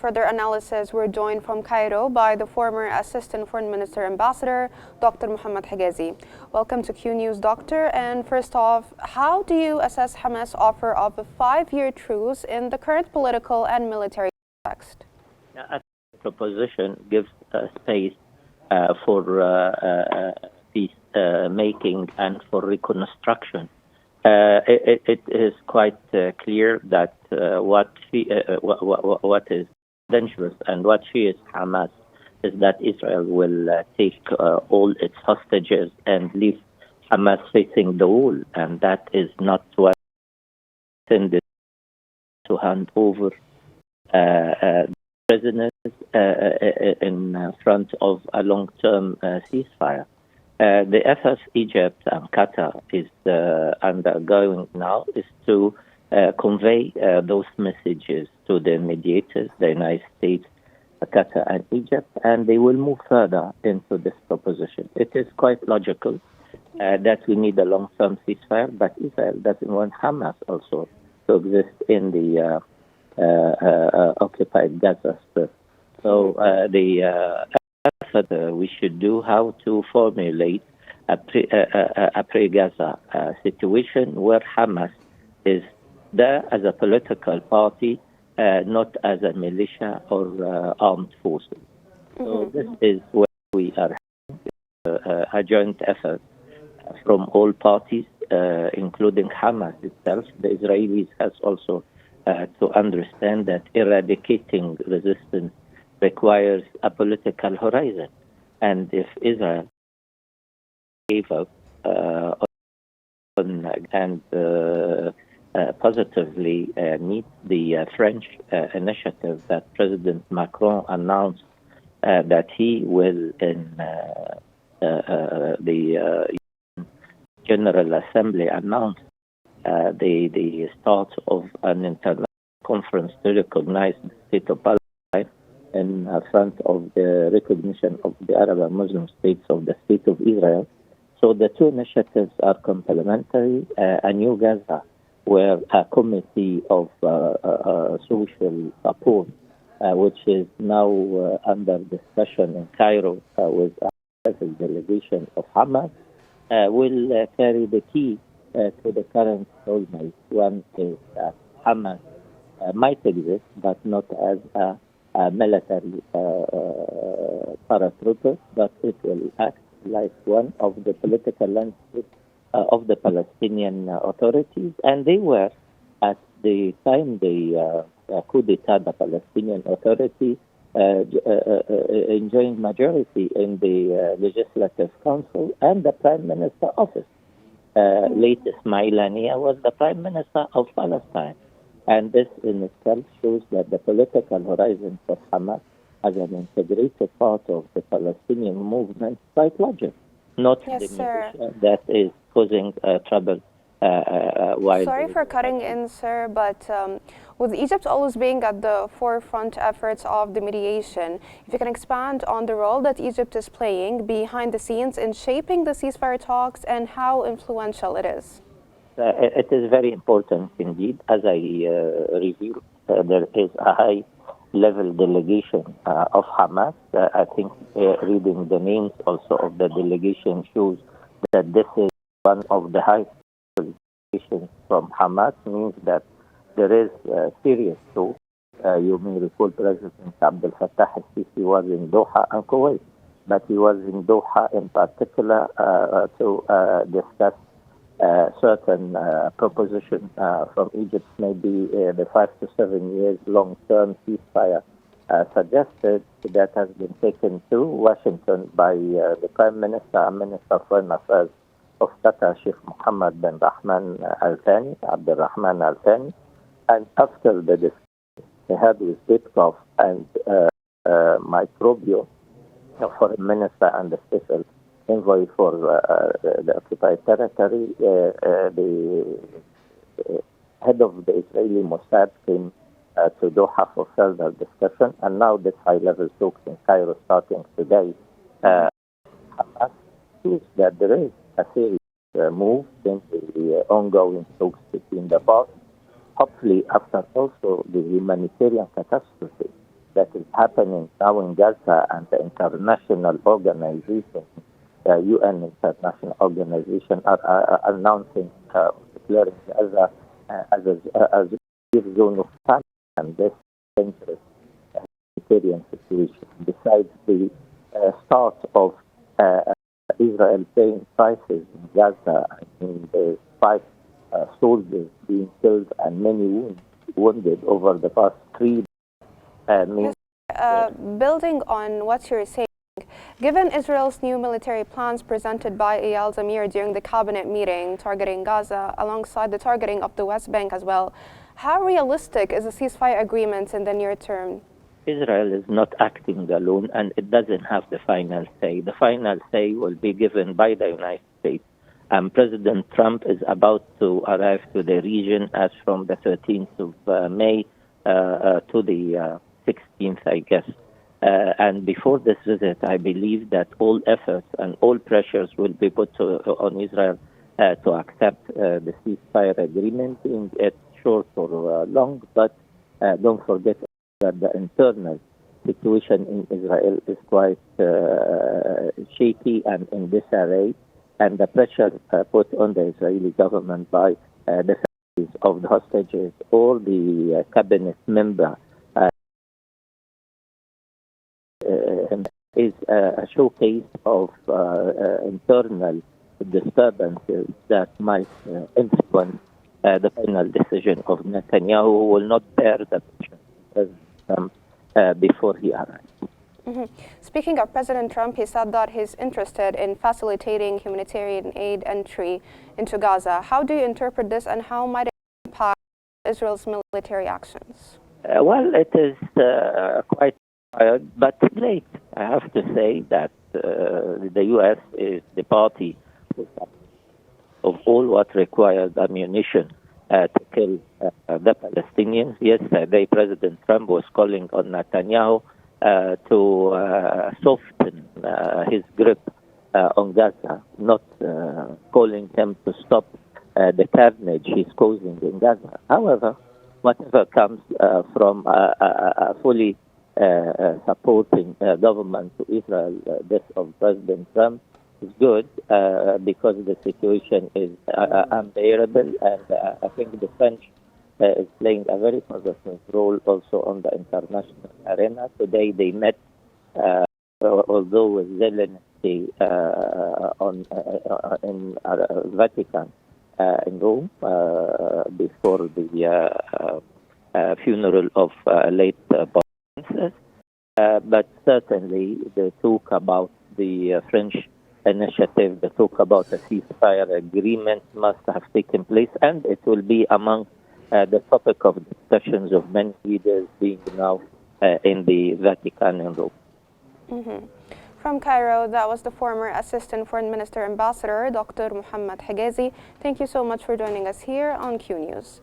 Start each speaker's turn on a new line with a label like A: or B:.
A: Further analysis, we're joined from Cairo by the former Assistant Foreign Minister Ambassador, Dr. Mohamed Hegazy. Welcome to Qnews, Doctor. And first off, how do you assess Hamas' offer of a 5-year truce in the current political and military context?
B: I think the proposition gives space for peace making and for reconstruction. It is quite clear that what is dangerous and what fears Hamas is that Israel will take all its hostages and leave Hamas facing the wall, and that is not what intended to hand over prisoners in front of a long-term ceasefire. The efforts Egypt and Qatar is undergoing now is to convey those messages to the mediators, the United States, Qatar and Egypt, and they will move further into this proposition. It is quite logical that we need a long-term ceasefire, but Israel doesn't want Hamas also to exist in the occupied Gaza Strip. So the effort we should do how to formulate a pre-Gaza situation where Hamas is there as a political party, not as a militia or armed forces. So this is where we are having a joint effort from all parties, including Hamas itself. The Israelis has also to understand that eradicating resistance requires a political horizon. And if Israel gave up and positively meet the French initiative that President Macron announced that he will in the General Assembly announce the start of an international conference to recognize the state of Palestine in front of the recognition of the Arab and Muslim states of the State of Israel. So the two initiatives are complementary. A new Gaza, where a committee of social support, which is now under discussion in Cairo with a delegation of Hamas, will carry the key to the current stalemate. One is that Hamas might exist, but not as a military paratrooper, but it will act like one of the political landscape of the Palestinian authorities. And they were, at the time the coup d'etat, the Palestinian Authority enjoying majority in the Legislative Council and the Prime Minister office. Late Ismail Haniyeh was the Prime Minister of Palestine. And this in itself shows that the political horizon for Hamas as an integrated part of the Palestinian movement is quite logical, not the militia that is causing trouble.
A: Sorry for cutting in, sir, but with Egypt always being at the forefront efforts of the mediation, if you can expand on the role that Egypt is playing behind the scenes in shaping the ceasefire talks and how influential it is.
B: It is very important indeed. As I revealed, there is a high-level delegation of Hamas. I think reading the names also of the delegation shows that this is one of the high delegations from Hamas, means that there is serious talk. You may recall President Abdel Fattah al-Sisi was in Doha and Kuwait, but he was in Doha in particular to discuss certain proposition from Egypt, maybe the 5 to 7 years long-term ceasefire suggested, that has been taken to Washington by the Prime Minister and Minister of Foreign Affairs of Qatar, Sheikh Mohammed bin Rahman Al Thani, Abdul Rahman Al Thani. And after the discussion he had with Bitkov and Mike Rubio, the Foreign Minister and the Special Envoy for the occupied territory, the head of the Israeli Mossad came to Doha for further discussion, and now this high-level talks in Cairo starting today. Hamas shows that there is a serious move in the ongoing talks between the parties. Hopefully, after also the humanitarian catastrophe happening now in Gaza and the international organization, UN international organization, are announcing, declaring Gaza as a safe zone of panic and this dangerous humanitarian situation. Besides the start of Israel paying prices in Gaza, in the 5 soldiers being killed and many wounded over the past 3
A: Yes, building on what you're saying, given Israel's new military plans presented by Eyal Zamir during the cabinet meeting targeting Gaza alongside the targeting of the West Bank as well, how realistic is a ceasefire agreement in the near term?
B: Israel is not acting alone and it doesn't have the final say. The final say will be given by the United States. And President Trump is about to arrive to the region as from the 13th of May to the 16th, I guess. And before this visit, I believe that all efforts and all pressures will be put on Israel to accept the ceasefire agreement, being it short or long. But don't forget that the internal situation in Israel is quite shaky and in disarray. And the pressure put on the Israeli government by the families of the hostages or the cabinet member is a showcase of internal disturbances that might influence the final decision of Netanyahu, who will not bear the pressure before he arrives.
A: Speaking of President Trump, he said that he's interested in facilitating humanitarian aid entry into Gaza. How do you interpret this and how might it impact Israel's military actions?
B: Well, it is quite tired, but late. I have to say that the U.S. is the party of all what requires ammunition to kill the Palestinians. Yesterday, President Trump was calling on Netanyahu to soften his grip on Gaza, not calling him to stop the carnage he's causing in Gaza. However, whatever comes from a fully supporting government to Israel, this of President Trump, is good because the situation is unbearable, and I think the French is playing a very positive role also on the international arena. Today they met, although with Zelensky in Vatican in Rome before the funeral of late Pope Francis. But certainly they talk about the French initiative, they talk about a ceasefire agreement must have taken place, and it will be among the topic of discussions of many leaders being now in the Vatican in Rome.
A: From Cairo, that was the former Assistant Foreign Minister Ambassador, Dr. Mohamed Hegazy. Thank you so much for joining us here on Q News.